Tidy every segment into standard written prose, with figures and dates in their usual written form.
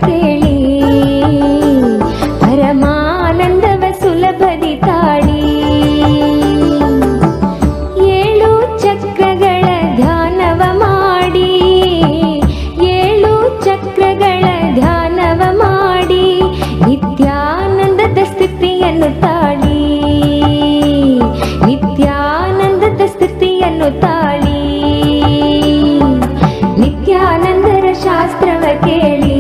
ಕೇಳಿ ಪರಮಾನಂದವ ಸುಲಭದಿ ತಾಳಿ. 7 ಚಕ್ರಗಳ ಧ್ಯಾನವ ಮಾಡಿ, 7 ಚಕ್ರಗಳ ಧ್ಯಾನವ ಮಾಡಿ ನಿತ್ಯಾನಂದದ ಸ್ಥಿತಿಯನ್ನು ತಾಳಿ, ನಿತ್ಯಾನಂದದ ಸ್ಥಿತಿಯನ್ನು ತಾಳಿ. ನಿತ್ಯಾನಂದರ ಶಾಸ್ತ್ರವ ಕೇಳಿ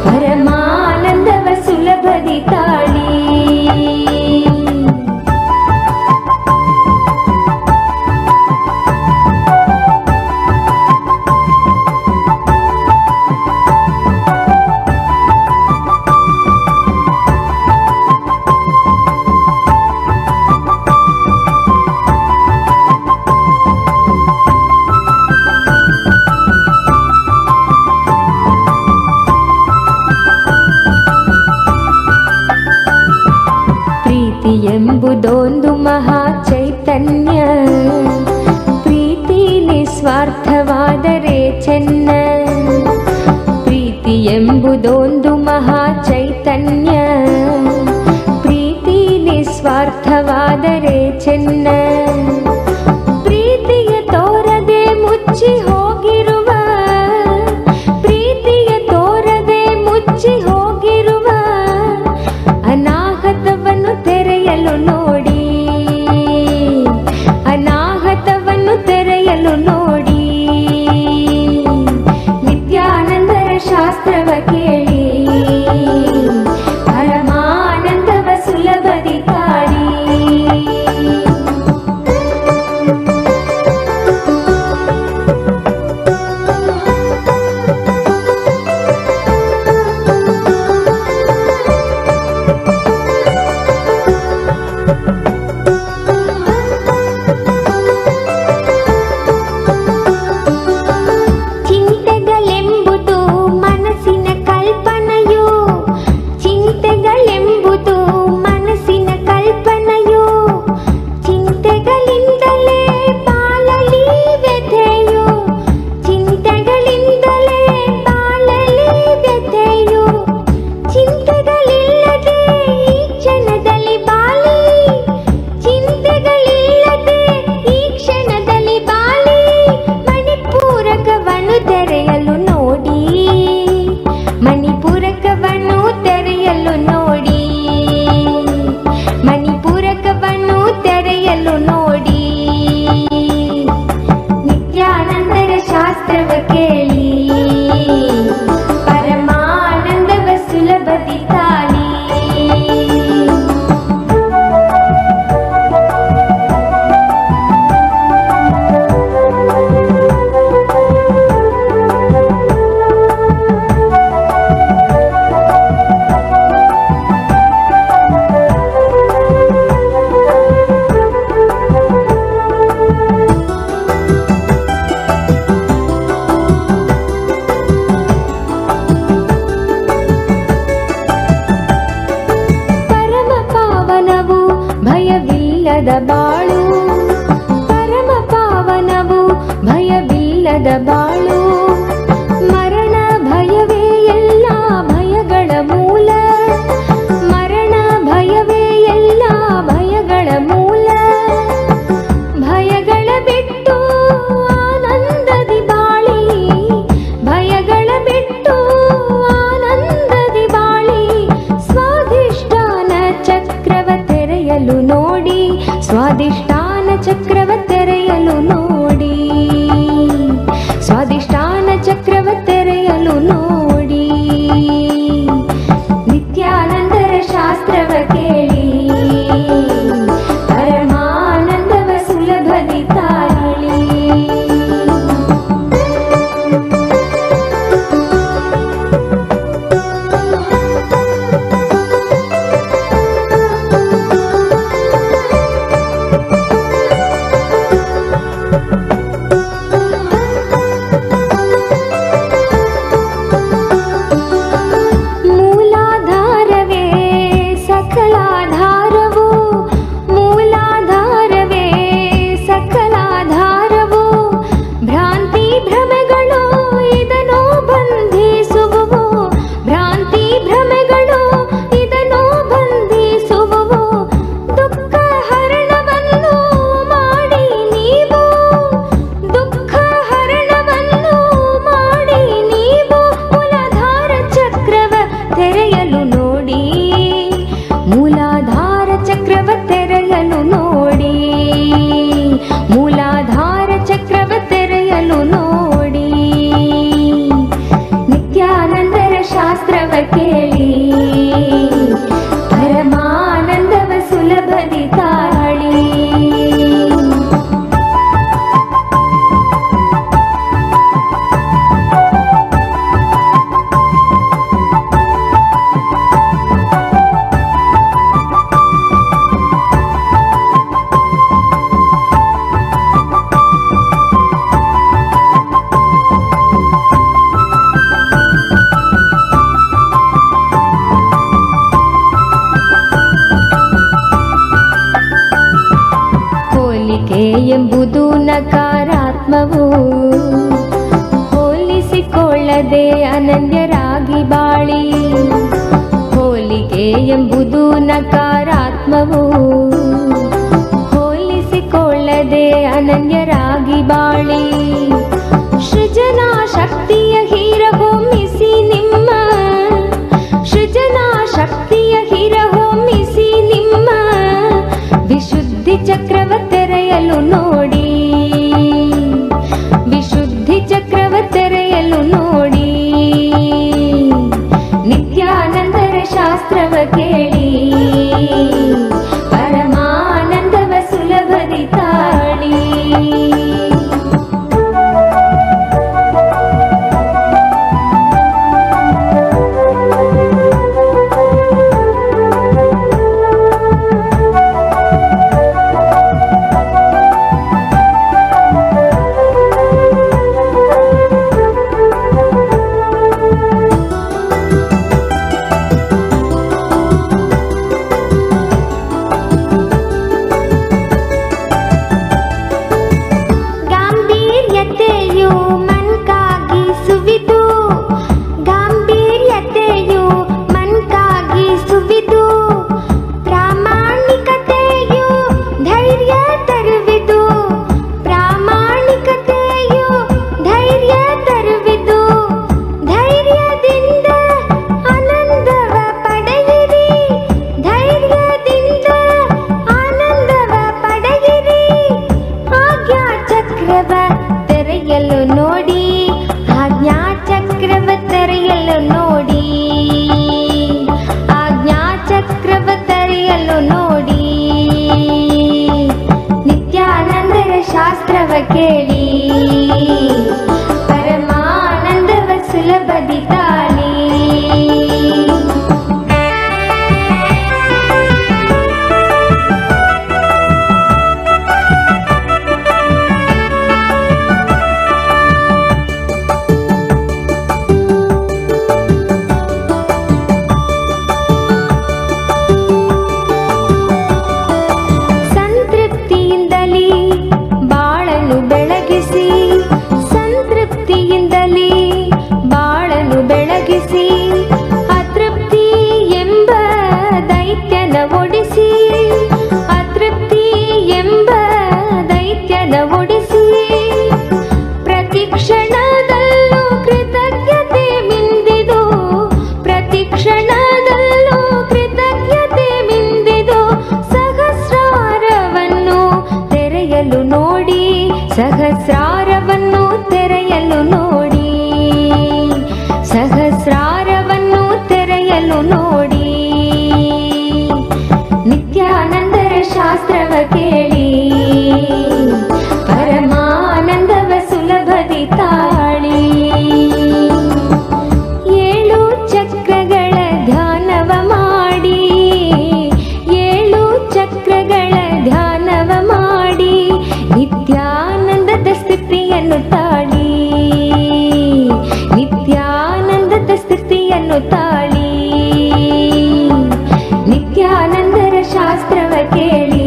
ಪರಮಾನಂದವ ಸುಲಭದಿ ತಾಳಿ. ಎಂಬುದೊಂದು ಮಹಾ ಚೈತನ್ಯ, ಪ್ರೀತಿ ನಿಸ್ವಾರ್ಥವಾದರೆ ಚೆನ್ನ. ಪ್ರೀತಿ ಎಂಬುದೊಂದು ಮಹಾ ಚೈತನ್ಯ, ಪ್ರೀತಿ ನಿಸ್ವಾರ್ಥವಾದರೆ ಚೆನ್ನ. ಪ್ರೀತಿಯ ತೋರದೆ ಮುಚ್ಚಿ ಹೋಗಿರುವ, ಪ್ರೀತಿಯ ತೋರದೆ ಮುಚ್ಚಿ ಹೋಗಿರುವ ಅನಾಹತವನ್ನು ತೆರೆಯಲು ನೋಡಿ, ಅನಾಹತವನ್ನು ತೆರೆಯಲು ನೋಡಿ. ನಿತ್ಯಾನಂದರ ಶಾಸ್ತ್ರವ ಕೇಳಿ ಪರಮಾನಂದವ ಸುಲಭದಿ ತಾಳಿ. ಚಿಂತೆಗಳೆಂಬುದು ಮನಸ್ಸಿನ ಕಲ್ಪನೆಯು, ಚಿಂತೆಗಳೆಂಬುದು ಮನಸ್ಸಿನ ಕಲ್ಪನೆಯು. ಚಿಂತೆಗಳಿಂದಲೇ ಬಾಳಲಿ ವ್ಯಥೆಯು, ಚಿಂತೆಗಳಿಂದಲೇ ಬಾಳಲಿ ವ್ಯಥೆಯು. ಚಿಂತೆಗಳಿಲ್ಲದೆ ಈ ಕ್ಷಣದಲ್ಲಿ ಬಾಳಿ, ಚಿಂತೆಗಳಿಲ್ಲದೆ ಈ ಕ್ಷಣದಲ್ಲಿ ಬಾಳಿ. ಮಣಿಪೂರಕವನ್ನು ತೆರೆಯಲು ನೋಡಿ, ಮಣಿಪೂರಕವನ್ನು ತೆರೆಯಲು ನೋಡಿ, ಮಣಿಪೂರಕವನ್ನು ತೆರೆಯಲು ನೋಡಿ. ನಿತ್ಯಾನಂದರ ಶಾಸ್ತ್ರವ ಕೇಳಿ ಪರಮಾನಂದವ ಸುಲಭದಿ ತಾಳಿ. ಪರಮ ಪಾವನವು ಭಯವಿಲ್ಲದ ಬಾಳು, ಪರಮ ಪಾವನವು ಭಯವಿಲ್ಲದ ಬಾಳು. ಮರಣ ಭಯವೇ ಎಲ್ಲ ಭಯಗಳ ಮೂಲ, ಮರಣ ಭಯವೇ ಎಲ್ಲ ಭಯಗಳ ಮೂಲ. ಭಯಗಳ ಬಿಟ್ಟು ಆನಂದದಿ ಬಾಳಿ, ಭಯಗಳ ಬಿಟ್ಟು ಆನಂದದಿ ಬಾಳಿ. ಸ್ವಾಧಿಷ್ಠಾನ ಚಕ್ರವ ತೆರೆಯಲು ನೋಡಿ, ಸ್ವಾಧಿಷ್ಠಾನ ಚಕ್ರವ ತೆರೆಯಲು ನೋಡಿ, ಸ್ವಾಧಿಷ್ಠಾನ ಚಕ್ರವ ತೆರೆಯಲು ನೋಡಿ. ನಿತ್ಯಾನಂದರ ಶಾಸ್ತ್ರವ ಕೇಳಿ ಪರಮಾನಂದವ ಸುಲಭದಿ ತಾಳಿ. ಎಂಬುದು ನಕಾರಾತ್ಮವು. ಹೋಲಿಸಿಕೊಳ್ಳದೆ ಅನನ್ಯರಾಗಿ ಬಾಳಿ. ಹೋಲಿಕೆ ಎಂಬುದು ನಕಾರಾತ್ಮವು. ಹೋಲಿಸಿಕೊಳ್ಳದೆ ಅನನ್ಯರಾಗಿ ಬಾಳಿ. ಸೃಜನಾ ಶಕ್ತಿಯ ಹೀರಹೊಮ್ಮಿಸಿ ನಿಮ್ಮ ಸೃಜನಾ ಶಕ್ತಿಯ ಹೀರಹೊಮ್ಮಿಸಿ ನಿಮ್ಮ ವಿಶುದ್ಧಿ ಚಕ್ರವ ತೆರೆಯಲು ನೋಡಿ. ವಿಶುದ್ಧಿ ಚಕ್ರವ ತೆರೆಯಲು ನೋಡಿ. ನಿತ್ಯಾನಂದರ ಶಾಸ್ತ್ರವ ಕೇಳಿ. ಪರಮಾನಂದವ ಸುಲಭದಿ ತಾಳಿ. ತೆರೆಯಲು ನೋಡಿ. ಆಜ್ಞಾ ಚಕ್ರವ ತೆರೆಯಲು ನೋಡಿ. ಆಜ್ಞಾ ಚಕ್ರವ ತೆರೆಯಲು ನೋಡಿ. ನಿತ್ಯಾನಂದರ ಶಾಸ್ತ್ರವ ಕೇಳಿ. ಪರಮಾನಂದವ ಸುಲಭದಿ ತಾಳಿ. ಅತೃಪ್ತಿ ಎಂಬ ದೈತ್ಯನ ಒಡಿಸಿ. ಅತೃಪ್ತಿ ಎಂಬ ದೈತ್ಯನ ಒಡಿಸಿ. ಪ್ರತಿ ಕ್ಷಣದಲ್ಲೂ ಕೃತಜ್ಞತೆ ಮಿಂದಿದು. ಪ್ರತಿ ಕ್ಷಣದಲ್ಲೂ ಕೃತಜ್ಞತೆ ಮಿಂದಿದು. ಸಹಸ್ರಾರವನ್ನು ತೆರೆಯಲು ನೋಡಿ. ಸಹಸ್ರಾರವನ್ನು ತೆರೆಯಲು ನೋಡಿ. ಸಹಸ್ರಾರವನ್ನು ತೆರೆಯಲು ನೋಡಿ. ನಿತ್ಯಾನಂದರ ಶಾಸ್ತ್ರವ ಕೇಳಿ. ಪರಮಾನಂದವ ಸುಲಭದಿ ತಾಳಿ. 7 ಚಕ್ರಗಳ ಧ್ಯಾನವ ಮಾಡಿ. 7 ಚಕ್ರಗಳ ಧ್ಯಾನವ ಮಾಡಿ. ನಿತ್ಯಾನಂದದ ಸ್ಥಿತಿಯನ್ನು ತಾಳಿ. ನಿತ್ಯಾನಂದದ ಸ್ಥಿತಿಯನ್ನು ತಾಳಿ. ನಿತ್ಯಾನಂದರ ಶಾಸ್ತ್ರವ ಕೇಳಿ.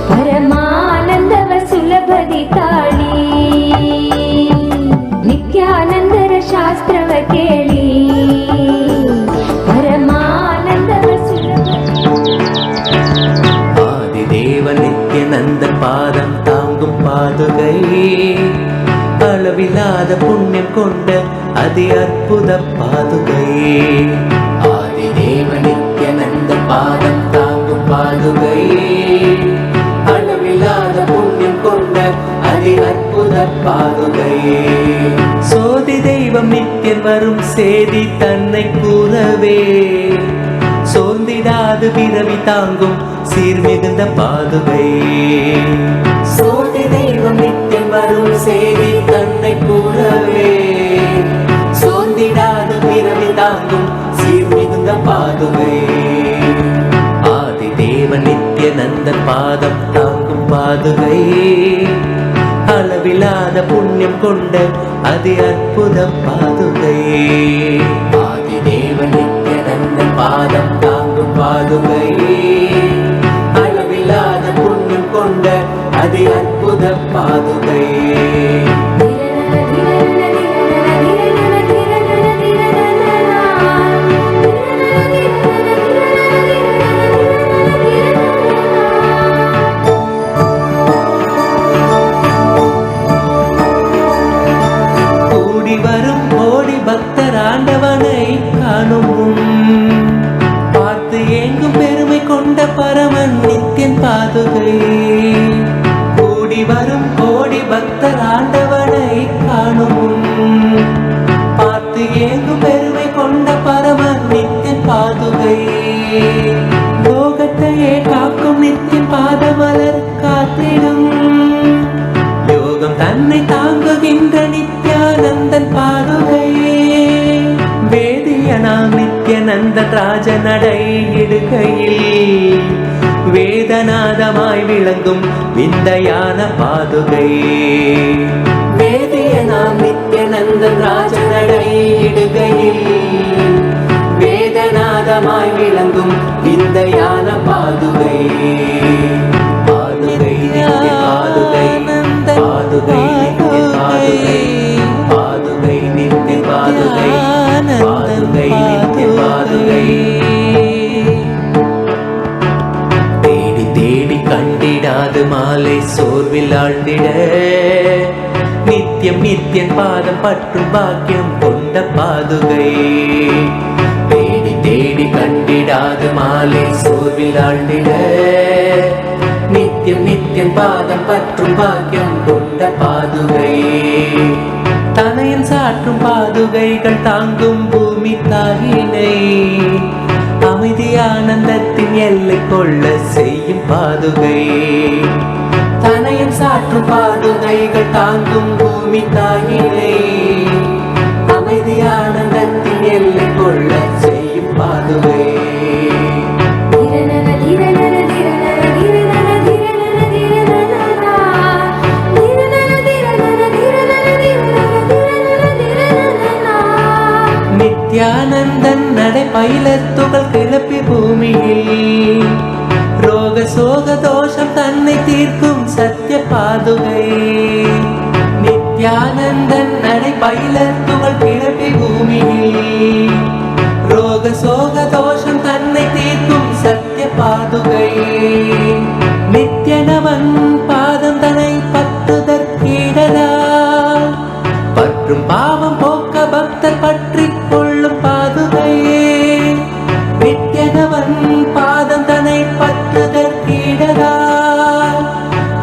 ಪರಮಾನಂದವ ಸುಲಭದಿ ತಾಳಿ. ನಿತ್ಯಾನಂದರ ಶಾಸ್ತ್ರವ ಕೇಳಿ. ಪರಮಾನಂದವ ஆதிதேவ நித்யநந்த பாதம் தாங்கும் பாதுகை. அளவில்லாத புண்ணியம் கொண்ட அதி அற்புத பாதுகை. ஆதிதேவ நித்யநந்த பாதம் தாங்கும் பாதுகை. அளவில்லாத புண்ணியம் கொண்ட அதி அற்புத பாதுகை. சோதி தெய்வம் நித்தியம் வரும் சேதி தன்னை கூறவே. சோர்ந்திடாது பிறவி தாங்கும் சீர்மிகுந்த பாதுகை. சோதி தெய்வம் நித்தியம் வரும் சேதி தன்னை கூறவே. சோர்ந்திடாது பிறவி தாங்கும் சீர்மிகுந்த பாதுகை. ஆதிதேவ நித்யநந்த பாதம் தாங்கும் பாதுகை. அளவில்லாத புண்ணியம் கொண்ட அதி அற்புத பாதுகை. ஆதிதேவ நித்யநந்த பாதம் தாங்கும் பாதுகை. அளவில்லாத புண்ணியம் கொண்ட பாதுகை அற்புத பாதுகை. கூடி வரும் கோடி பக்தர் ஆண்டவனை காணும் பார்த்து ஏங்கும் பெருமை கொண்ட பரமன் நித்தியன் பாதுகை. கூடி வரும் கோடி பக்தர் ஆண்டவனை காணும் பார்த்து ஏங்கும் பெருமை கொண்ட பரமன் நித்தியன் பாதுகை. லோகத்தையே காக்கும் நித்தியன் பாதமலர் காத்திடும் யோகம் தன்னை தாங்குகின்ற நித்யானந்தன் பாதுகை. வேதியனாம் நித்யநந்தன் ராஜ நடை இடுகையில் வேதநாதமாய் விளங்கும் விந்தையான பாதுகை. வேதியனாம் நித்யநந்தன் ராஜ நடை இடுகையில் வேதநாதமாய் விளங்கும் விந்தையான பாதுகை. பாதுகை நித்ய பாதுகை பாதுகை நித்ய பாதுகை பாதுகை நித்ய பாதுகை பாதுகை நித்ய பாதுகை. தேடி தேடி கண்டிடாது மாலை சோர்வில் ஆழ்ந்திட நித்தியம் நித்தியன் பாதம் பற்றும் பாக்கியம் கொண்ட பாதுகை. தேடி தேடி கண்டிடாது மாலை சோர்வில் ஆழ்ந்திட நித்தியம் நித்தியம் பாதம் பற்றும் பாக்கியம் கொண்ட பாதுகை. தனையன் சாற்றும் பாதுகைகள் தாங்கும் பூமி தாயினை அமைதி ஆனந்தத்தின் எல்லை கொள்ள செய்யும் பாதுகை. தனையன் சாற்றும் பாதுகைகள் தாங்கும் பூமி தாயினை அமைதி ஆனந்தத்தின் எல்லை கொள்ள செய்யும் பாதுகை. நித்யானந்தன் நடை பயிலத் துகள் கிளப்பி பூமியில் ரோக சோக தோஷம் தன்னை தீர்க்கும் சத்திய பாதுகை. நித்யானந்தன் நடை பயிலத் துகள் கிளப்பி பூமியில் ரோக சோக தோஷம் தன்னை தீர்க்கும் சத்திய பாதுகை. நித்யனவன் பாதம் தன்னை பற்றுதற்கிடலா பற்றும் பாவம் போக்க பக்தர் பற்றி கொள்ளும் பாதுகை. நித்யனவன் பாதம் தன்னை பற்றுதற்கிடலா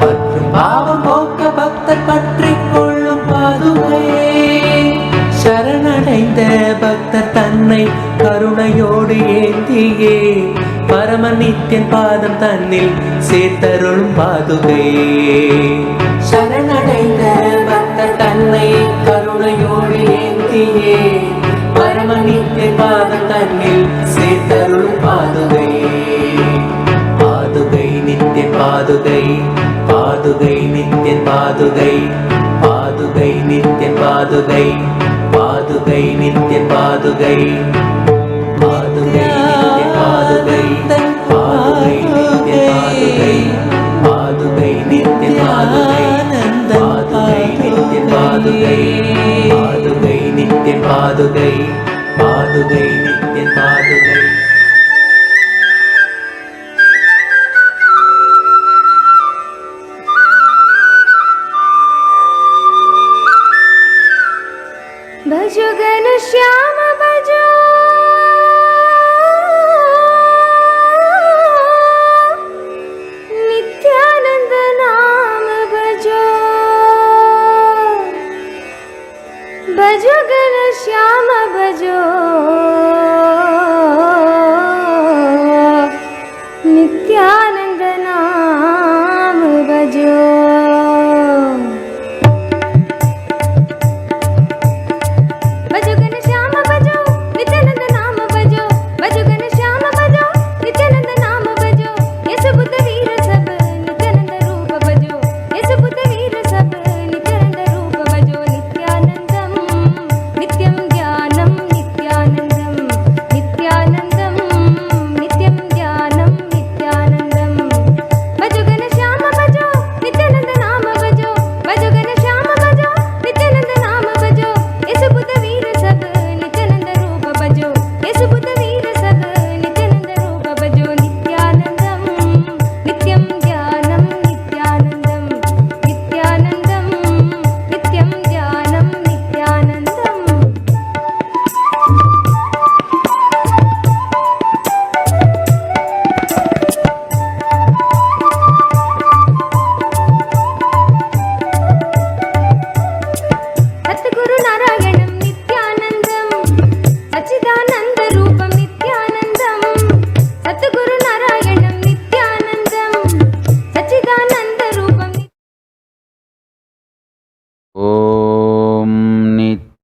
பற்றும் பாவம் போக்க பக்தர் பற்றி கொள்ளும் பாதுகை. சரணடைந்த பக்தர் தன்னை கருணையோடு ஏந்தியே பரம நித்தியன் பாதம் தன்னில் சேர்த்தருளும் பாதுகை. சரணடைந்த பக்தர் தன்னை கருணையோடு ஏந்தியே பரம நித்தியன் பாதம் தன்னில் சேர்த்தருளும் பாதுகை. பாதுகை நித்தியன் பாதுகை பாதுகை நித்தியன் பாதுகை பாதுகை நித்தியன் பாதுகை பாதுகை நித்தியன் பாதுகை பாதுகை நித்தியன் பாதுகை பாதுகை நித்தியன் பாதுகை பாதுகை நித்தியன் பாதுகை பாதுகை நித்தியன் பாதுகை பாதுகை நித்தியன் பாதுகை பாதுகை நித்தியன் பாதுகை. भजो घन श्याम भजो नित्यानंद नाम भजो भजो घन श्याम भजो नित्यानंद नाम भजो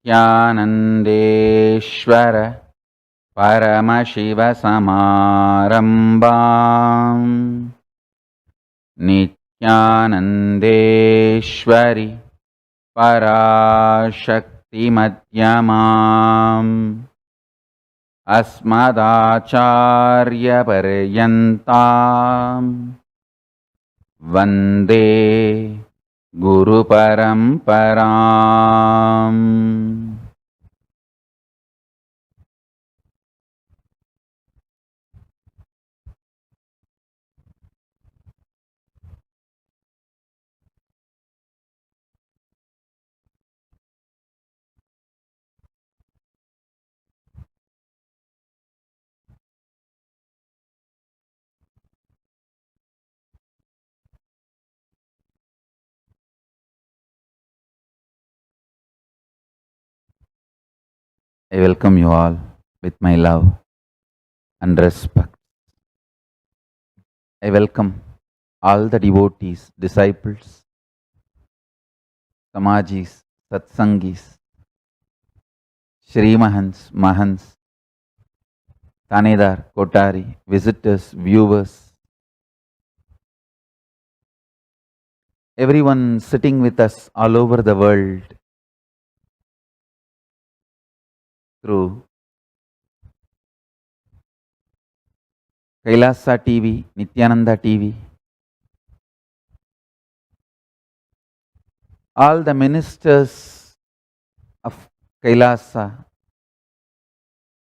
नित्यानन्देश्वर परमशिवसमारम्भाम् नित्यानन्देश्वरि पराशक्तिमध्यमाम् अस्मदाचार्यपर्यन्ताम् वन्दे गुरुपरम्पराम्. I welcome you all with my love and respect. I welcome all the devotees, disciples, Samajis, Satsangis, Shri Mahants, Mahants, Tanedar, Kotari, visitors, viewers, everyone sitting with us all over the world through Kailasa TV, Nityananda TV, all the ministers of Kailasa,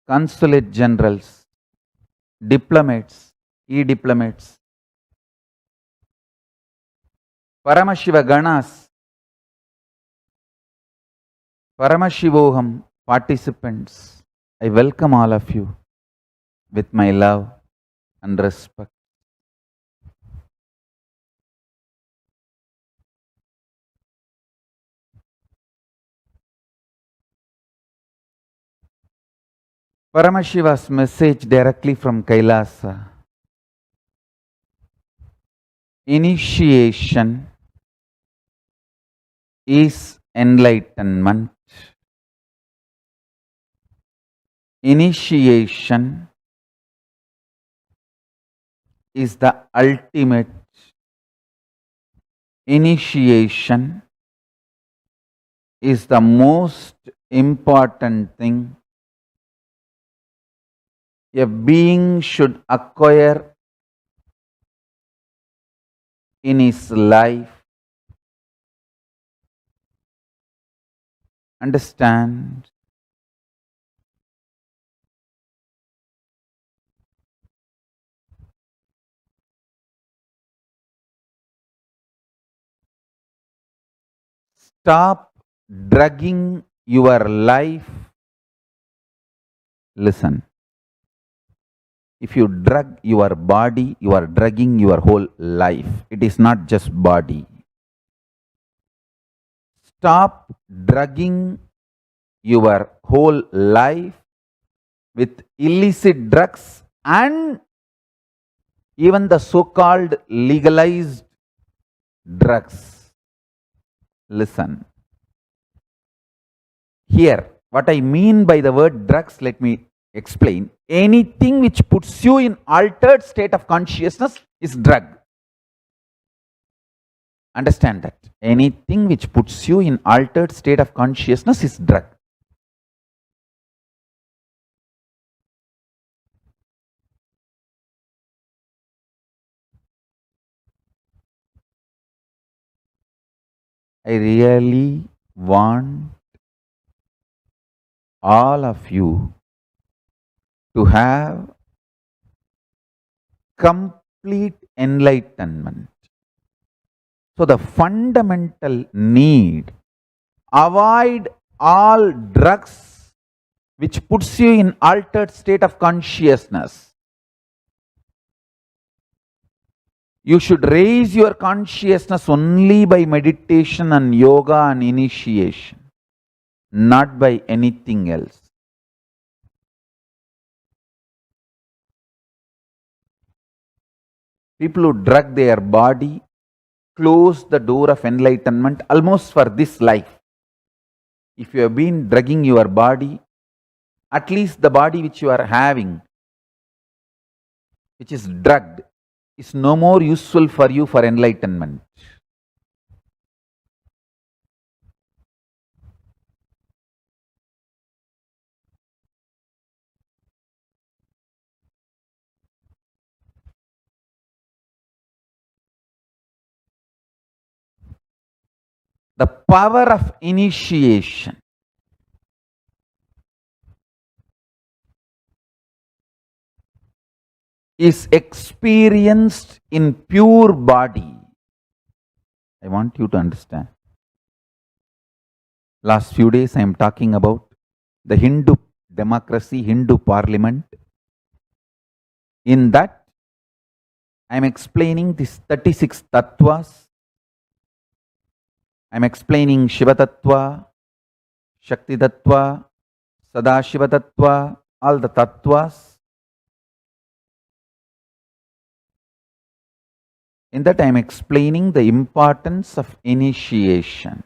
consulate generals, diplomats, e-diplomats, Paramashiva Ganas, Paramashivoham participants, I welcome all of you with my love and respect. Paramashiva's message directly from Kailasa. Initiation is enlightenment. Initiation is the ultimate. Initiation is the most important thing a being should acquire in his life. Understand? Stop drugging your life. Listen. If you drug your body, you are drugging your whole life. It is not just body. Stop drugging your whole life with illicit drugs and even the so-called legalized drugs. Listen. Here, what I mean by the word drugs, let me explain. Anything which puts you in altered state of consciousness is drug. Understand that. Anything which puts you in altered state of consciousness is drug. I really want all of you to have complete enlightenment. So the fundamental need, avoid all drugs which puts you in altered state of consciousness. You should raise your consciousness only by meditation and yoga and initiation, not by anything else. People who drug their body close the door of enlightenment almost for this life. if you have been drugging your body, at least the body which you are having, which is drugged, is no more useful for you for enlightenment. The power of initiation is experienced in pure body. I want you to understand. Last few days I am talking about the Hindu democracy, Hindu parliament. In that, I am explaining these 36 tattvas. I am explaining Shiva tattva, Shakti tattva, Sadashiva tattva, all the tattvas. In that I am explaining the importance of initiation.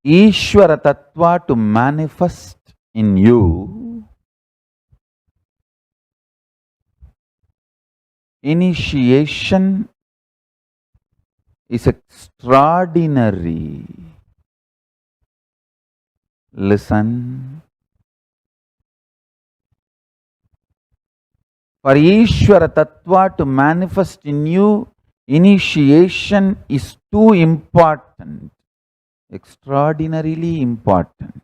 Ishvara tattva to manifest in you, initiation is extraordinary. Listen. For Ishvara tattva to manifest in you, initiation is too important, extraordinarily important.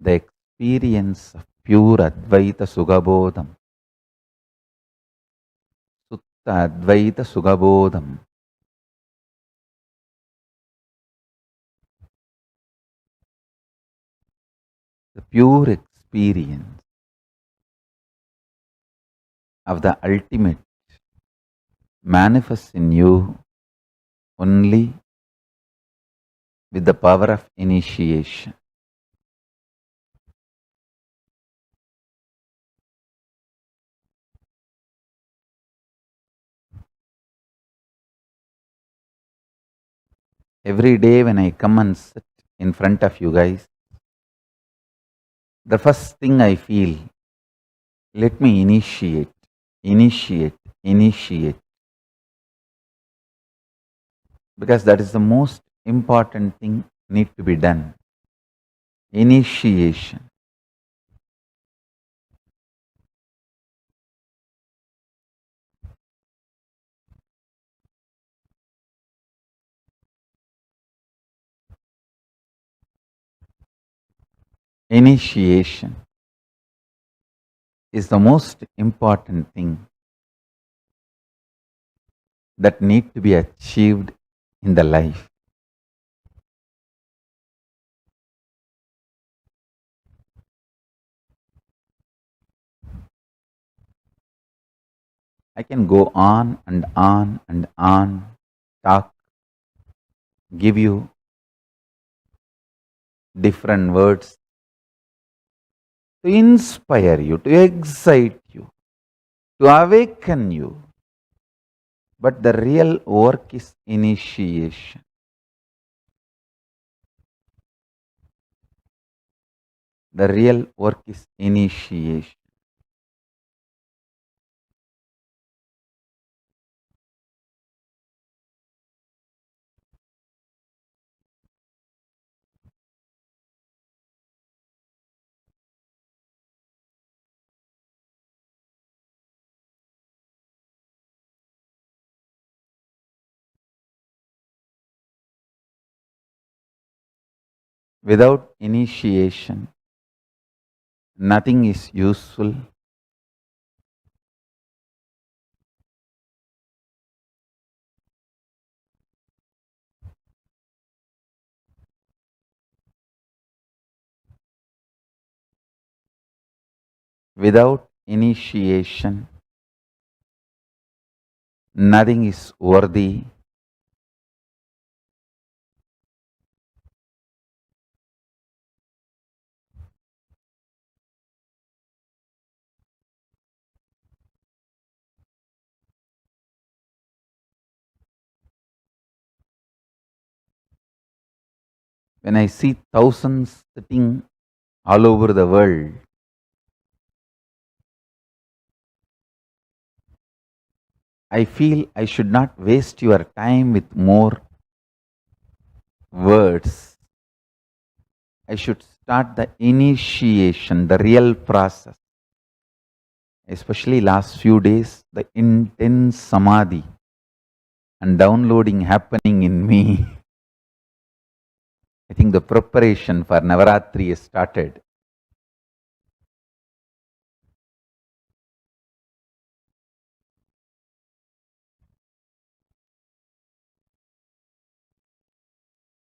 The experience of pure Advaita Sugabodham, Sutta Advaita Sugabodham, the pure experience of the ultimate manifests in you only with the power of initiation. Every day when I come and sit in front of you guys, the first thing I feel, let me initiate, initiate. Because that is the most important thing need to be done. Initiation. Initiation is the most important thing that need to be achieved in the life. I can go on and on and on, talk, give you different words to inspire you, to excite you, to awaken you. But the real work is initiation. The real work is initiation. Without initiation, nothing is useful. Without initiation, nothing is worthy. When I see thousands sitting all over the world, I feel I should not waste your time with more words. I should start the initiation, the real process. Especially last few days, the intense samadhi and downloading happening in me. I think the preparation for Navaratri has started.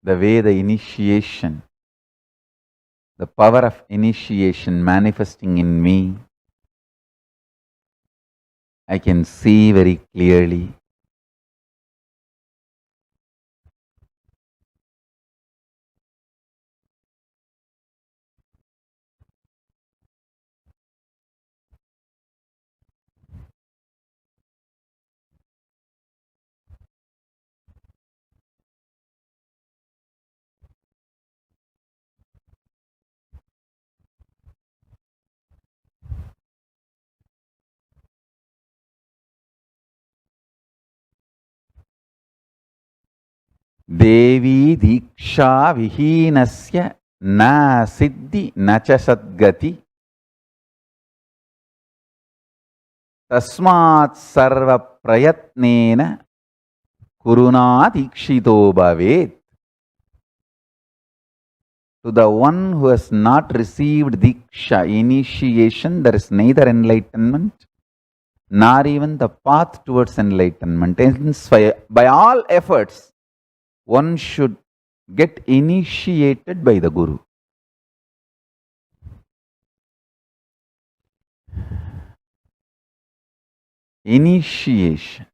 The way the initiation, the power of initiation manifesting in me, I can see very clearly. Devi Diksha Vihinasya Na Siddhi Nacha Sadgati Tasmat Sarva Prayatnena Kuruna Dikshito Bhavet. To the one who has not received Diksha, initiation, there is neither enlightenment nor even the path towards enlightenment. Hence, by all efforts, one should get initiated by the Guru. Initiation.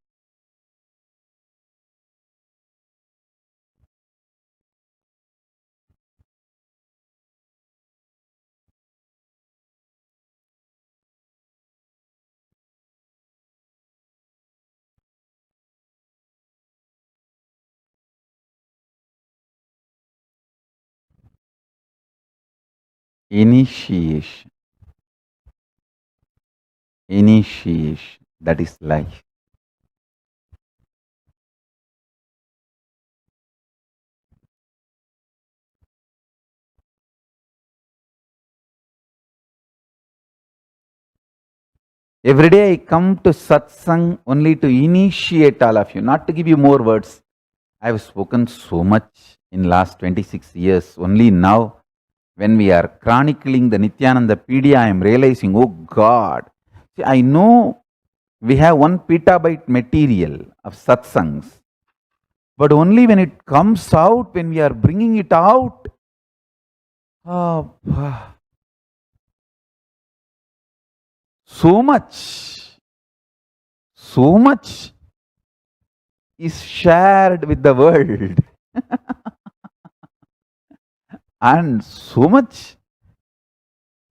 Initiation. Initiation. That is life. Every day I come to satsang only to initiate all of you, not to give you more words. I have spoken so much in last 26 years. Only now, when we are chronicling the Nityananda Pedia, I am realizing, oh God. See, I know we have 1 petabyte material of satsangs, but only when it comes out, when we are bringing it out, so much is shared with the world. And so much,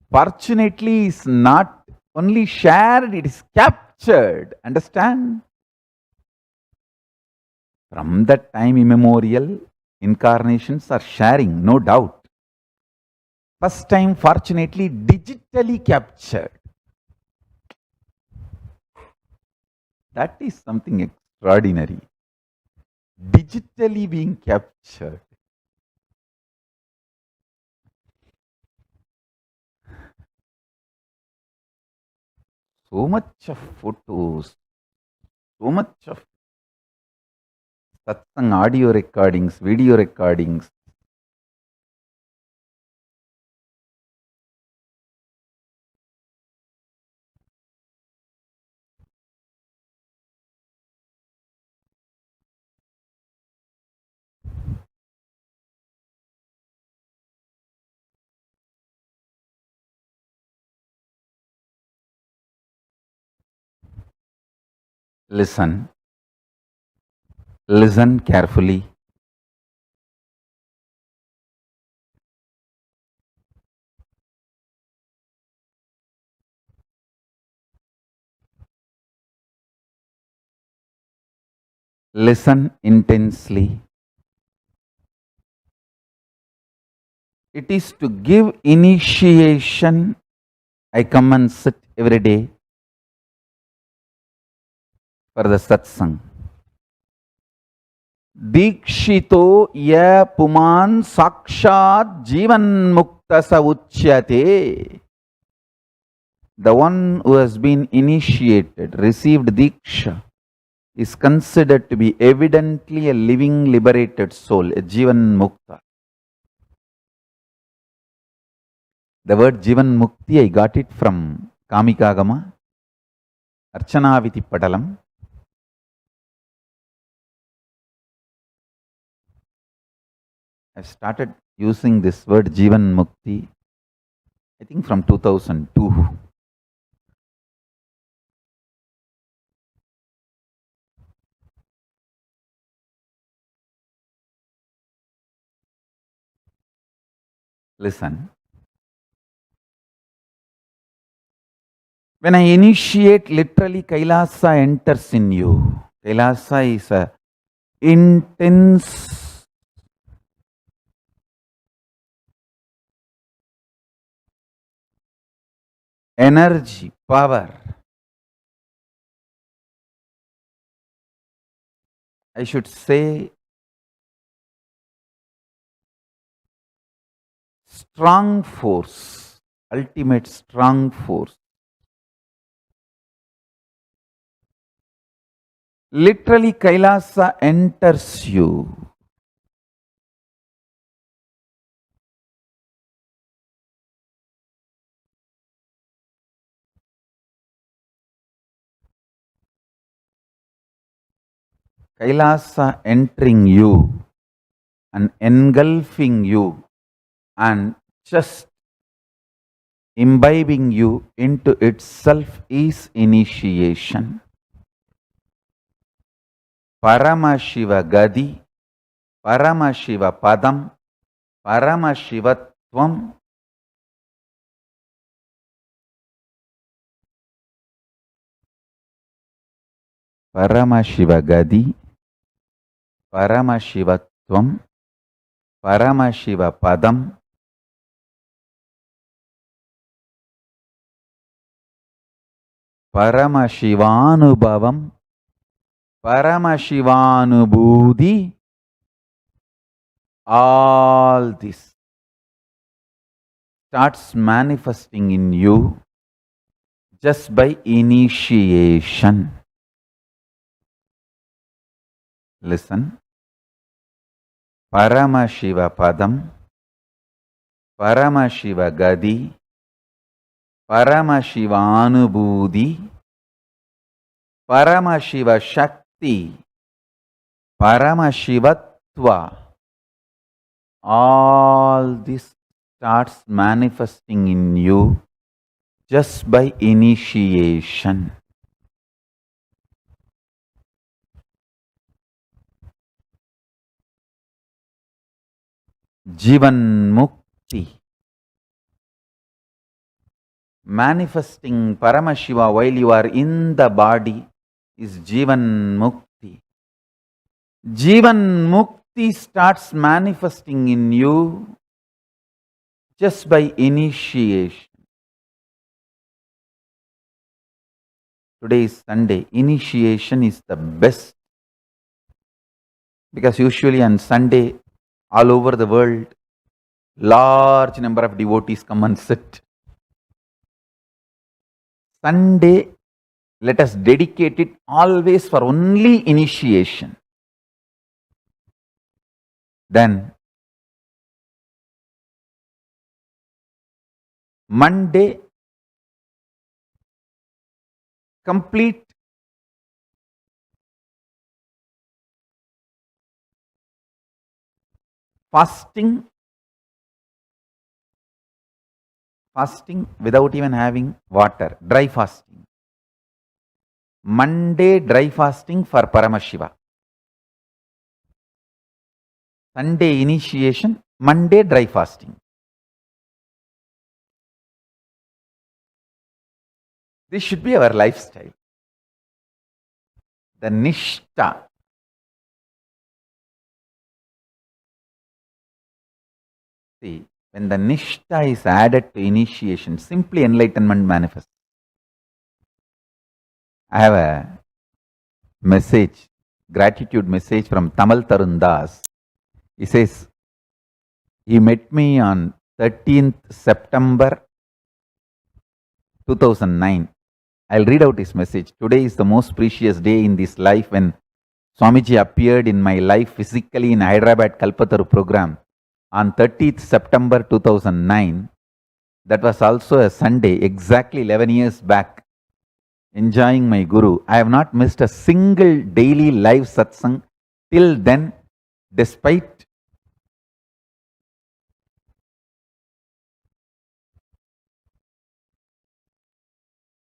fortunately, is not only shared, it is captured. Understand? From that time immemorial, incarnations are sharing, no doubt. First time, fortunately, digitally captured. That is something extraordinary. Digitally being captured. So much of photos, so much of satsang audio recordings, video recordings. Listen. Listen carefully. Listen intensely. It is to give initiation. I come and sit every day for the satsang. Dikshito ya puman sakshat jivan mukta sa uchyate. The one who has been initiated, received diksha, is considered to be evidently a living liberated soul, a jivan mukta. The word jivan mukti, I got it from Kamikagama, Archanaviti Padalam. I've started using this word Jivan Mukti, I think from 2002. Listen. When I initiate, literally Kailasa enters in you. Kailasa is a intense energy, power. I should say strong force, ultimate strong force. Literally Kailasa enters you. Kailasa entering you and engulfing you and just imbibing you into itself is initiation. Paramashiva Gadi, Paramashiva Padam, Paramashivatvam. Paramashiva Gadi, Paramashivatvam, Paramashiva Padam, Paramashivanubhavam, Paramashivanubhudi. All this starts manifesting in you just by initiation. Listen. Paramashiva Padam, Paramashiva Gadi, Paramashiva Anubhudi, Paramashiva Shakti, Paramashivatva. All this starts manifesting in you just by initiation. Jivan Mukti. Manifesting Paramashiva while you are in the body is Jivan Mukti. Jivan Mukti starts manifesting in you just by initiation. Today is Sunday. Initiation is the best. Because usually on Sunday, all over the world, large number of devotees come and sit. Sunday, let us dedicate it always for only initiation. Then, Monday, complete fasting without even having water, dry fasting. Monday dry fasting for Paramashiva. Sunday initiation, Monday dry fasting. This should be our lifestyle. The Nishta. See, when the Nishta is added to initiation, simply enlightenment manifests. I have a message, gratitude message from Tamal Tarun Das. He says, he met me on 13th September 2009. I'll read out his message. Today is the most precious day in this life when Swamiji appeared in my life physically in Hyderabad Kalpataru program on 30th September 2009. That was also a Sunday, exactly 11 years back. Enjoying my Guru. I have not missed a single daily live satsang till then, despite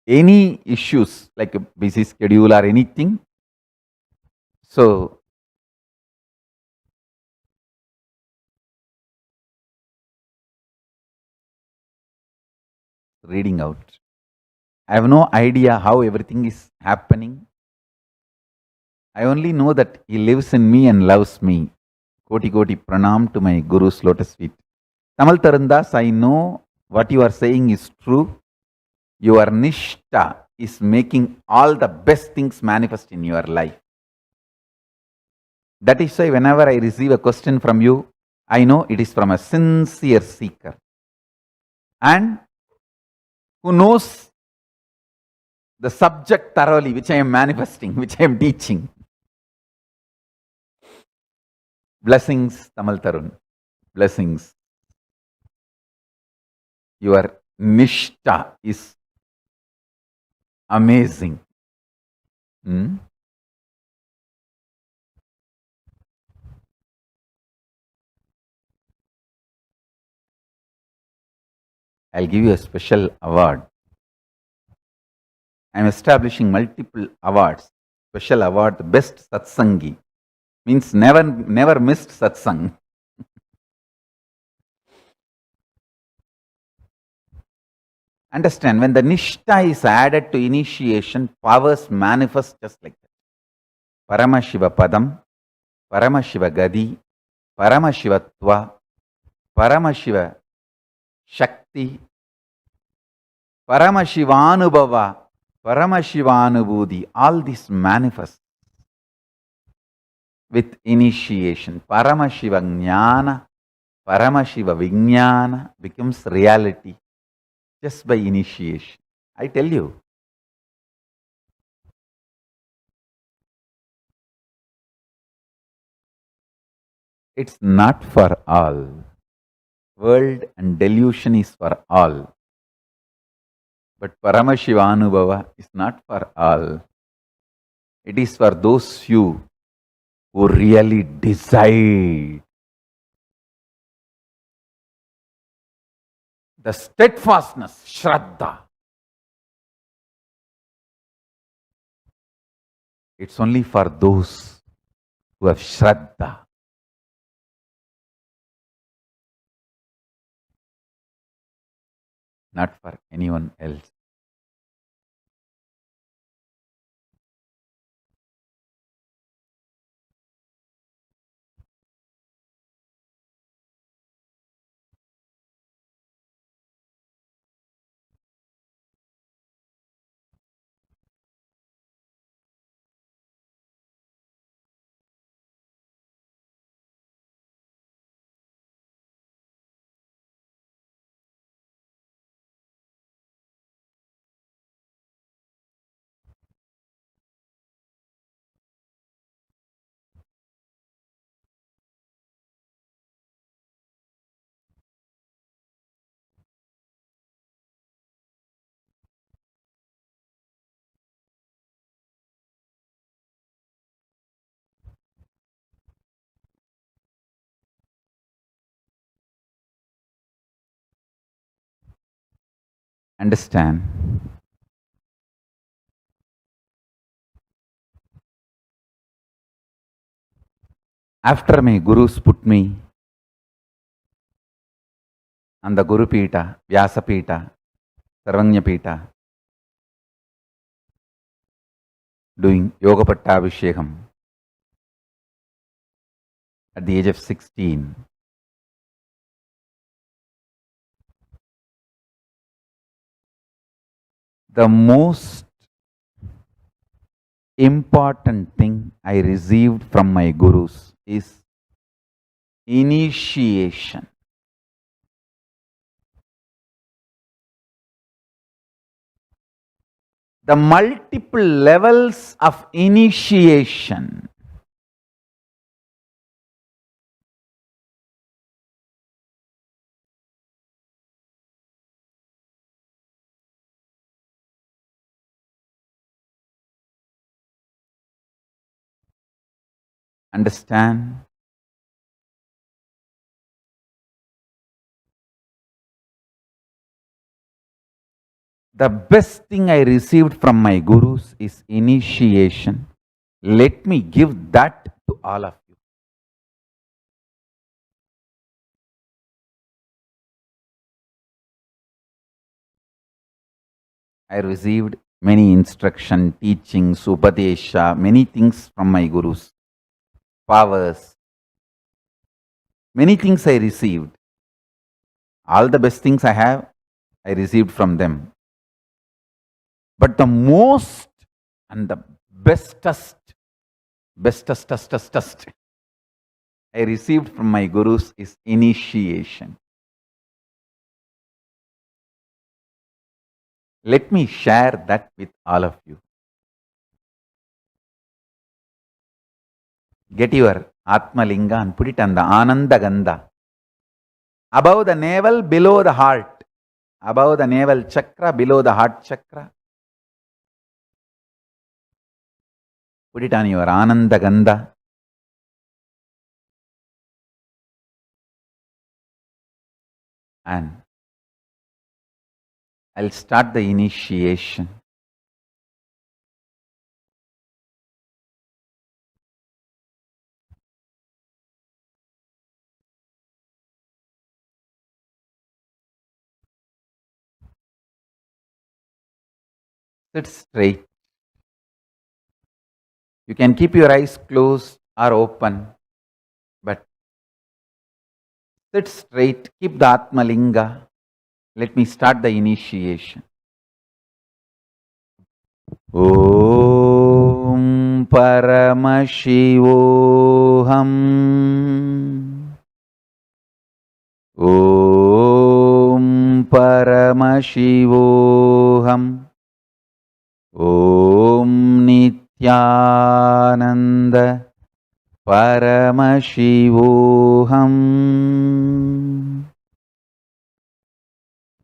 any issues like a busy schedule or anything. So, reading out. I have no idea how everything is happening. I only know that he lives in me and loves me. Koti Koti Pranam to my Guru's lotus feet. Tamal Tarandas, I know what you are saying is true. Your Nishta is making all the best things manifest in your life. That is why whenever I receive a question from you, I know it is from a sincere seeker. And who knows the subject thoroughly, which I am manifesting, which I am teaching. Blessings, Tamal Tarun. Blessings. Your Nishta is amazing. I'll give you a special award. I'm establishing multiple awards. Special award, the best satsangi. Means never missed satsang. Understand, when the Nishta is added to initiation, powers manifest just like that. Paramashiva Padam, Paramashiva Gadi, Paramashivatva, Paramashiva Shakti, Paramashivanubhava, Paramashivanubudhi, all this manifest with initiation. Paramashiva Jnana, Paramashiva Vijnana becomes reality just by initiation. I tell you. It's not for all. World and delusion is for all. But Paramashivanubhava is not for all. It is for those few who really decide. The steadfastness, Shraddha. It's only for those who have Shraddha. Not for anyone else. Understand? After my gurus put me on the Guru Pita, Vyasa Pita, Sarvanya Pita, doing Yoga Pattabhishekam at the age of 16. The most important thing I received from my gurus is initiation. The multiple levels of initiation. Understand? The best thing I received from my gurus is initiation. Let me give that to all of you. I received many instruction, teachings, upadesha, many things from my gurus. Powers. Many things I received. All the best things I have, I received from them. But the most and the bestest I received from my gurus is initiation. Let me share that with all of you. Get your Atma Linga and put it on the Ananda Gandha. Above the navel, below the heart. Above the navel chakra, below the heart chakra. Put it on your Ananda Gandha. And I'll start the initiation. Sit straight. You can keep your eyes closed or open, but sit straight, keep the Atma Linga. Let me start the initiation. Om Paramashivoham. Om Paramashivoham. Om Nityananda Paramashivoham.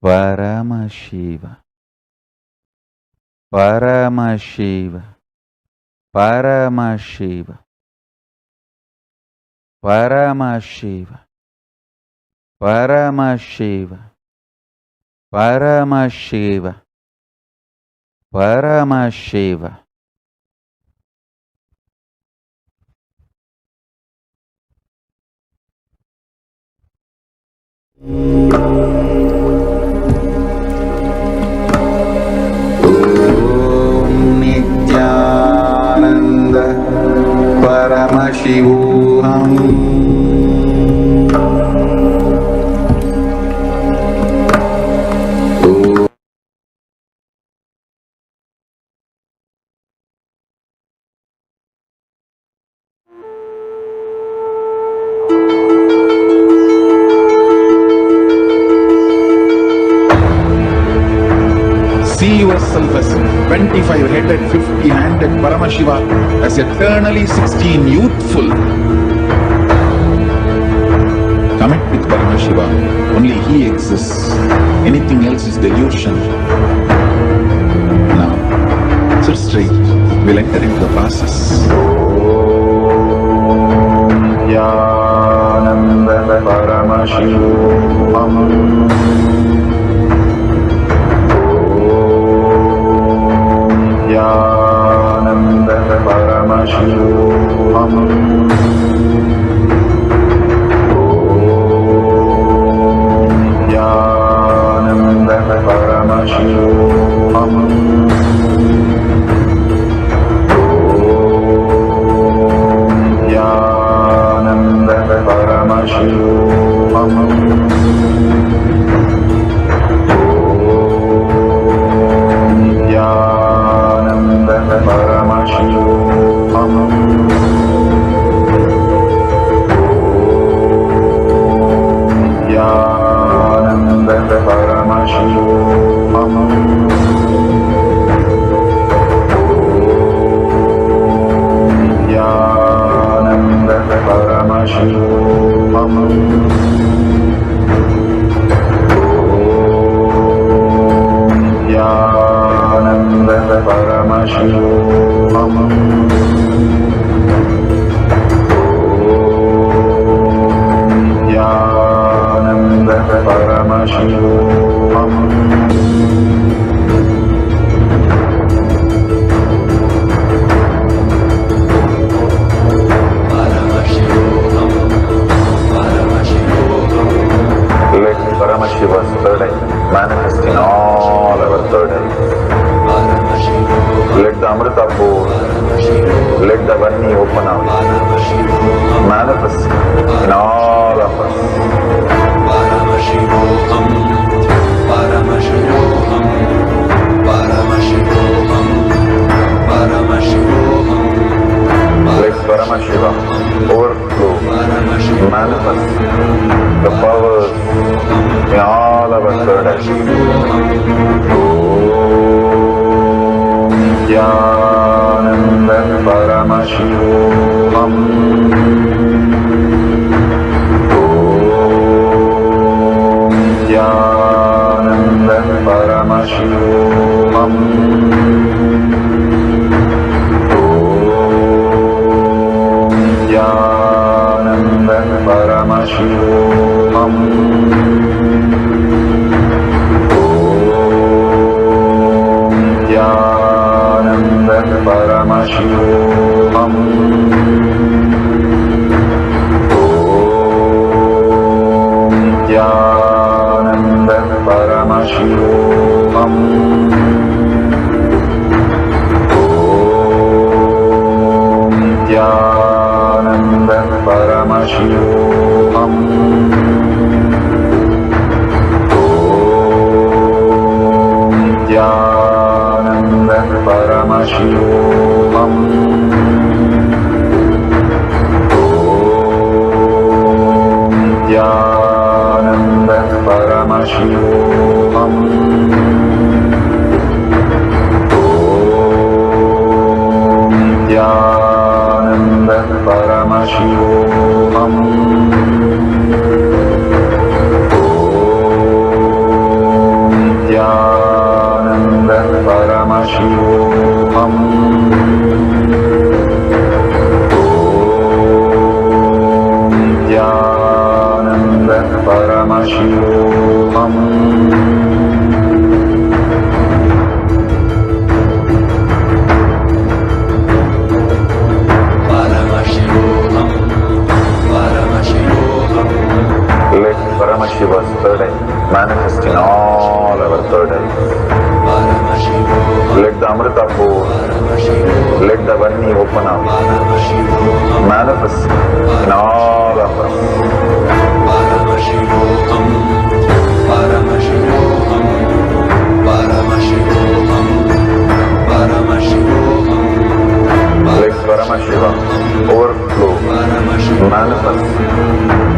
Paramashiva. Paramashiva. Paramashiva. Paramashiva. Paramashiva. Paramashiva. Paramashiva. Om Nityananda Paramashivoham. See yourself as 25-headed, 50-handed Paramashiva, as eternally 16, youthful. Commit with Paramashiva. Only He exists. Anything else is delusion. Now, sit straight. We'll enter into the process. Nityananda Paramashivam. Nityananda Paramashivam. Paramashivam. Nityananda Paramashivam. Nityananda Paramashivam. Nityananda Paramashivam. Nityananda Paramashivam. Nityananda Paramashivam. Nityananda Paramashivam. Let Paramashiva's third eye manifest in all our third eyes. Let the Amrita pour, let the Varni open out, manifest in all of us. Let Paramashiva overflow, manifest the powers in all our third eyes. Nityananda Paramashivam. Nityananda Paramashivam. Nityananda Paramashivam. Nityananda Paramashivam. Nityananda Paramashivam. Nityananda Paramashivam. Nityananda Paramashivam. Nityananda Paramashivam. Nityananda Paramashivam. Nityananda Paramashivam. Nityananda Paramashivam. Let Paramashiva's third eye manifest in all our third eyes. Let the Amrita pour, let the Varni open out, manifest in all of us. Let Paramashiva overflow, manifest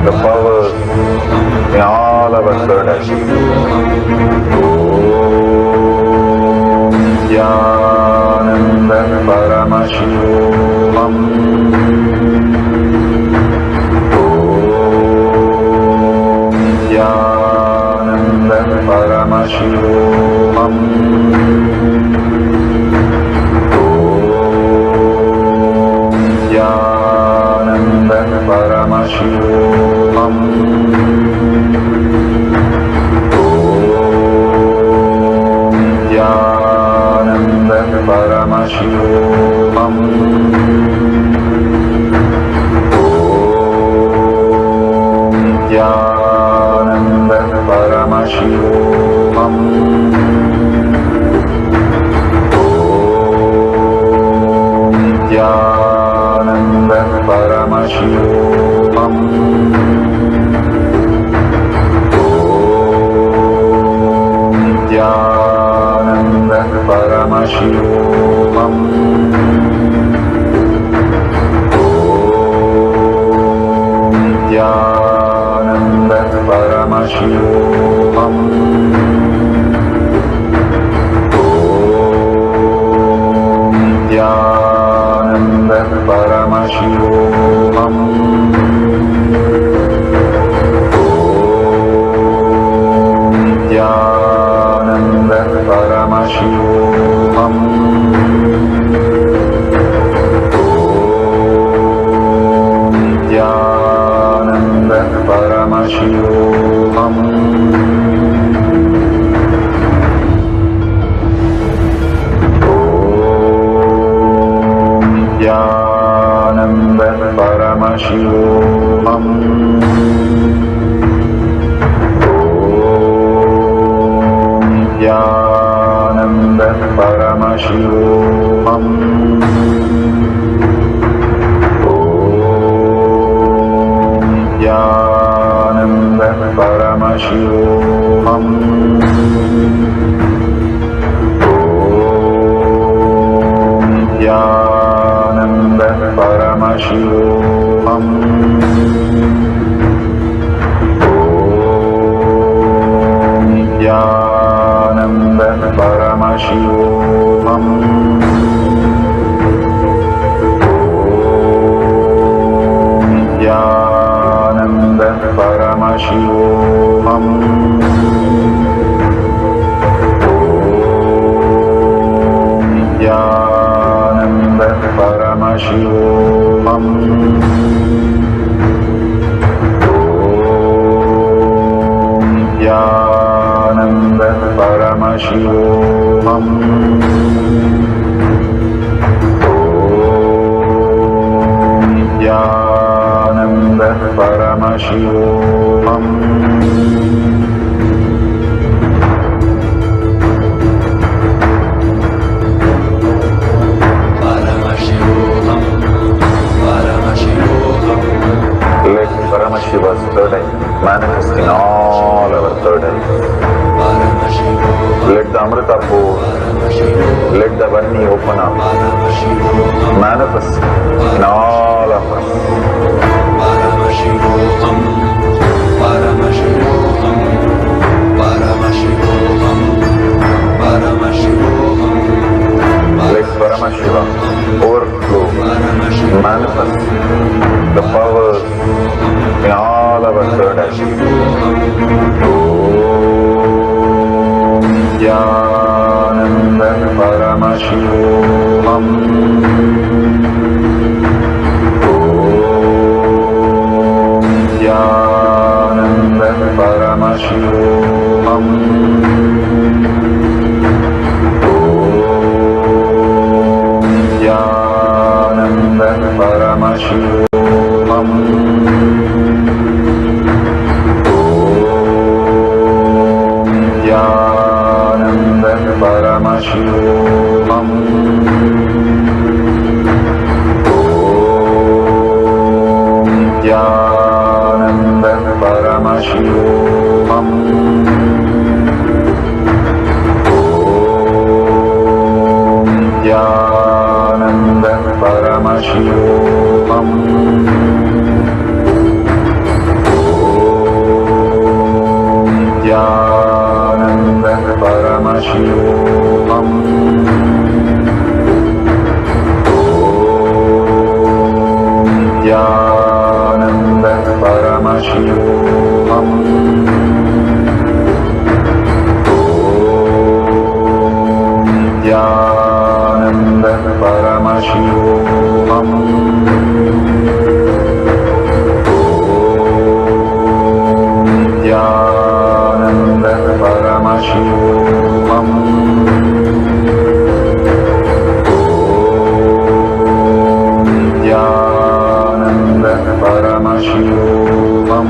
the powers in all our third eyes. Nityananda Paramashivam. Nityananda Paramashivam. Nityananda Paramashivam. Nityananda Paramashivam. Nityananda Paramashivam. Nityanand Paramashivam Nityanand Paramashivam Nityanand Paramashivam Nityanand Paramashivam Nityanand Paramashivam Nityanand Paramashivam Nityanand Paramashivam Nityanand Paramashivam Nityanand Paramashivam Nityanand Paramashivam Nityanand Paramashivam Nityanand Paramashivam Nityanand Paramashivam Nityanand Paramashivam Nityanand Paramashivam Let Paramashiva's third eye manifest in all our third eyes. Let the Amrita pour, let the Varni open up, manifest in all of us. Let Paramashiva overflow, manifest the powers in all our third eyes. Nityananda Paramashivam. Nityananda Paramashivam. Nityananda Paramashivam. Nityananda Paramashivam. Nityananda Paramashivam. Nityananda Paramashivam. Nityananda Paramashivam. Nityananda Paramashivam. Nityananda Paramashivam. Nityananda Paramashivam. Nityananda Paramashivam.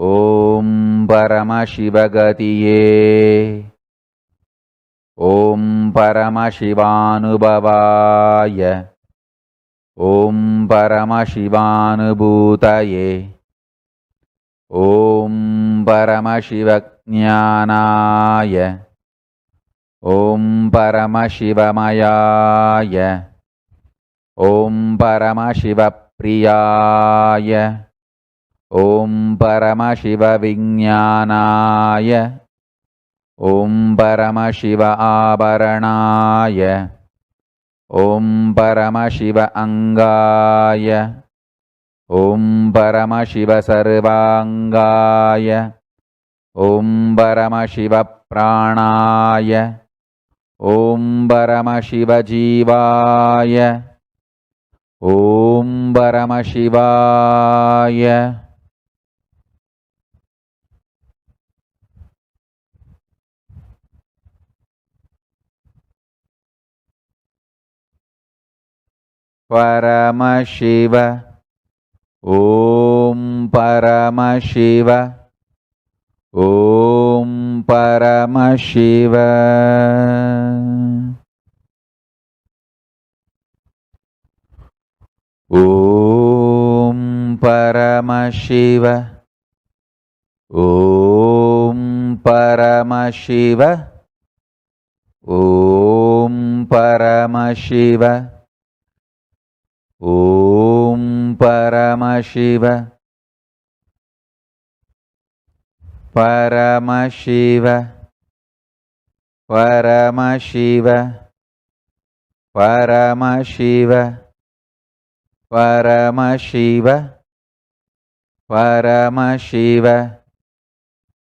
Om परमशिवगतिये Om परमशिवानुभवाय Om परमशिवानुभूतये Om परमशिवज्ञानाय Om परमशिवमयाय Om परमशिवप्रियाय Om परमशिवविज्ञानाय Om Paramshiva आभरणाय Om Paramshiva अङ्गाय Om Paramshiva सर्वाङ्गाय Om Paramshiva प्राणाय Om Paramshiva जीवाय Om परमशिवाय Paramshiva Om Paramshiva Om Paramshiva Om Paramshiva Om Paramshiva Om Paramshiva Om Paramshiva Paramshiva Paramshiva Paramshiva Paramshiva Paramshiva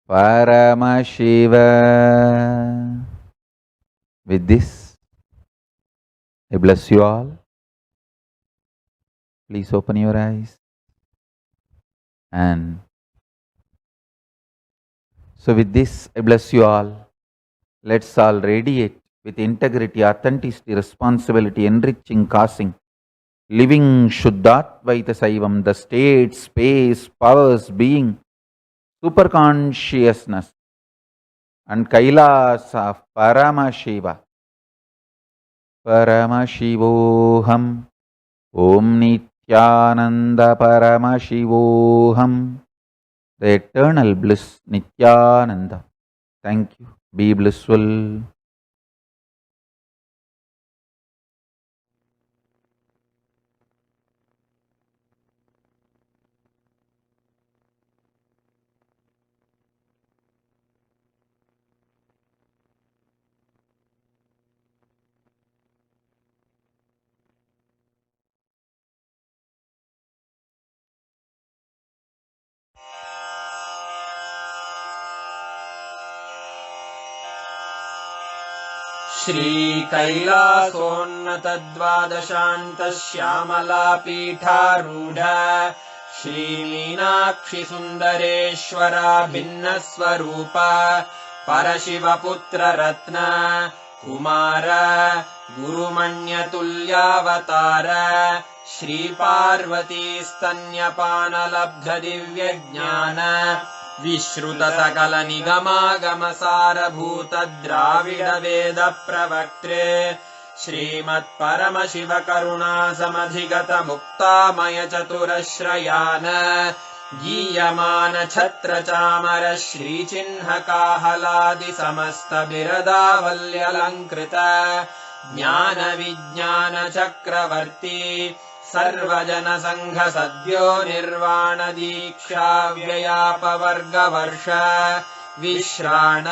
Paramshiva. With this, I bless you all. Please open your eyes. And so with this, I bless you all. Let's all radiate with integrity, authenticity, responsibility, enriching, causing, living Shuddhatvaita Saivam, the state, space, powers, being, super consciousness, and Kailas of Paramashiva. Paramashivoham, Om Nityananda Paramashivoham, the eternal bliss, Nityananda. Thank you. Be blissful. श्रीकैलासोन्नतद्वादशान्तश्यामलापीठारूढ श्रीमीनाक्षिसुन्दरेश्वरा भिन्नस्वरूप परशिवपुत्ररत्न Kumar गुरुमण्यतुल्यावतार श्रीपार्वतीस्तन्यपानलब्धदिव्यज्ञान विश्रुतसकलनिगमागमसारभूतद्राविडवेदप्रवक्त्रे श्रीमत्परमशिवकरुणासमधिगतमुक्तामयचतुरश्रयान् गीयमानछत्रचामर श्रीचिह्नकाहलादिसमस्तबिरदावल्यलङ्कृत ज्ञानविज्ञानचक्रवर्ती सर्वजनसङ्घसद्यो निर्वाणदीक्षाव्ययापवर्गवर्ष विश्राण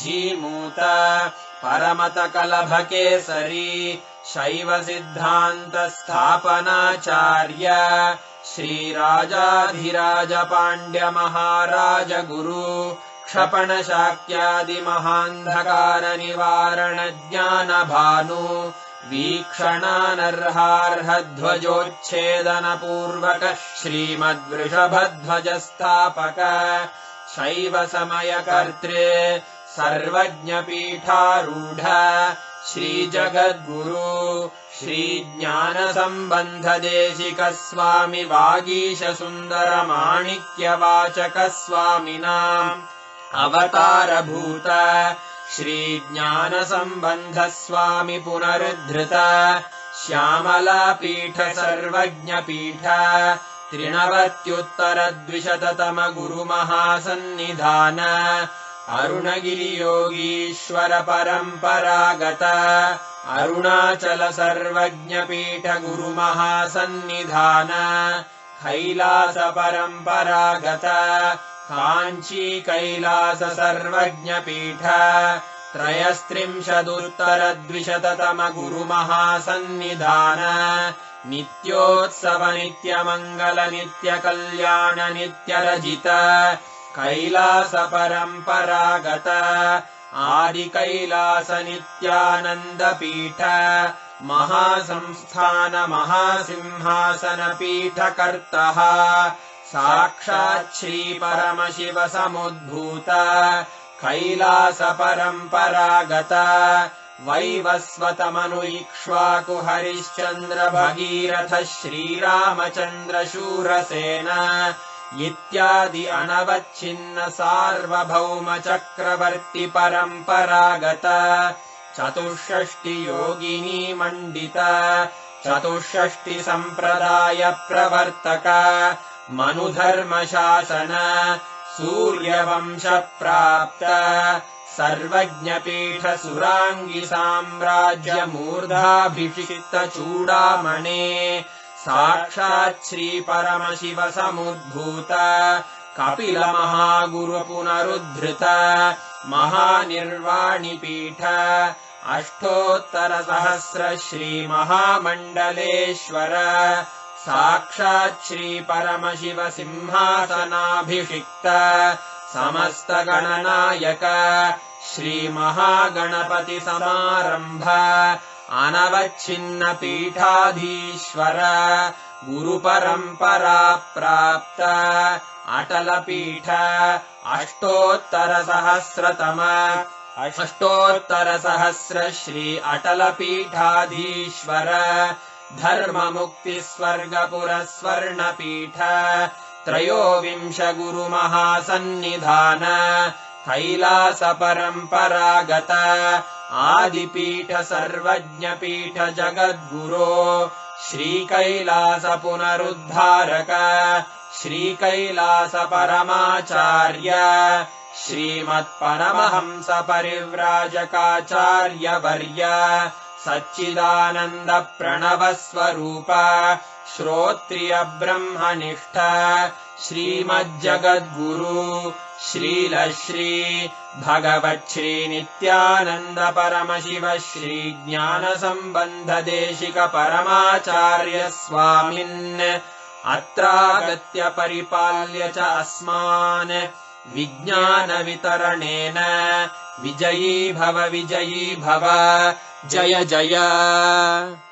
Jimuta परमतकलभकेसरी शैवसिद्धान्तस्थापनाचार्य श्रीराजाधिराजपाण्ड्यमहाराजगुरु क्षपणशाक्यादिमहान्धकारनिवारणज्ञानभानु वीक्षणानर्हार्हध्वजोच्छेदनपूर्वक श्रीमद्वृषभध्वजस्थापक शैवसमयकर्त्रे सर्वज्ञपीठारूढ श्रीजगद्गुरु श्रीज्ञानसम्बन्धदेशिकस्वामि वागीशसुन्दरमाणिक्यवाचकस्वामिनाम् अवतारभूत श्रीज्ञानसम्बन्धस्वामि पुनरुद्धृत श्यामलापीठ सर्वज्ञपीठ त्रिनवत्युत्तरद्विशततम गुरुमहासन्निधान अरुणगिरियोगीश्वर परम्परागत अरुणाचल सर्वज्ञपीठ गुरुमहासन्निधान कैलास परम्परागत काञ्ची कैलास सर्वज्ञपीठ त्रयस्त्रिंशदुत्तरद्विशततम गुरुमहासन्निधान नित्योत्सव नित्यमङ्गल नित्यकल्याण नित्यरजित कैलास परम्परागत आदिकैलास नित्यानन्दपीठ महासंस्थान महासिंहासनपीठकर्तः साक्षात् श्रीपरमशिव समुद्भूत कैलास परम्परागत वैवस्वतमनु इक्ष्वाकु हरिश्चन्द्र भगीरथ श्रीरामचन्द्र शूरसेन इत्यादि अनवच्छिन्न सार्वभौम चक्रवर्ति परम्परागत चतुष्षष्टि योगिनी मण्डित चतुष्षष्टि सम्प्रदाय प्रवर्तक मनुधर्मशासन सूर्यवंश प्राप्त सर्वज्ञपीठ सुराङ्गि साम्राज्य मूर्धाभिषिक्त चूडामणे साक्षात् श्री परमशिव समुद्भूत कपिल महागुरु पुनरुद्धृत महानिर्वाणिपीठ अष्टोत्तर सहस्र श्री महामण्डलेश्वर साक्षात् श्री परमशिव सिंहासनाभिषिक्त समस्त गणनायक श्री महागणपति समारंभ अनवच्छिन्न पीठाधीश्वर गुरु परंपरा प्राप्त अटल पीठ अष्टोत्तर सहस्र श्री अटल पीठाधीश्वर धर्म मुक्ति स्वर्गपुर स्वर्ण पीठ त्रयोविंश गुरु महासन्निधान कैलास परम्परागत आदिपीठ सर्वज्ञपीठ जगद्गुरो श्रीकैलास पुनरुद्धारक श्रीकैलास परमाचार्य श्रीमत्परमहंस परिव्राजकाचार्य वर्य सच्चिदानन्द प्रणव स्वरूप श्रोत्रिय ब्रह्मनिष्ठ श्रीमज्जगद्गुरु श्रील श्री भगवत् श्री नित्यानंद परमशिव श्री ज्ञान संबंध देशिक परमाचार्य स्वामिन् अत्रागत्य परिपाल्य च अस्मान् विज्ञान वितरणेन विजयी भव जय जय।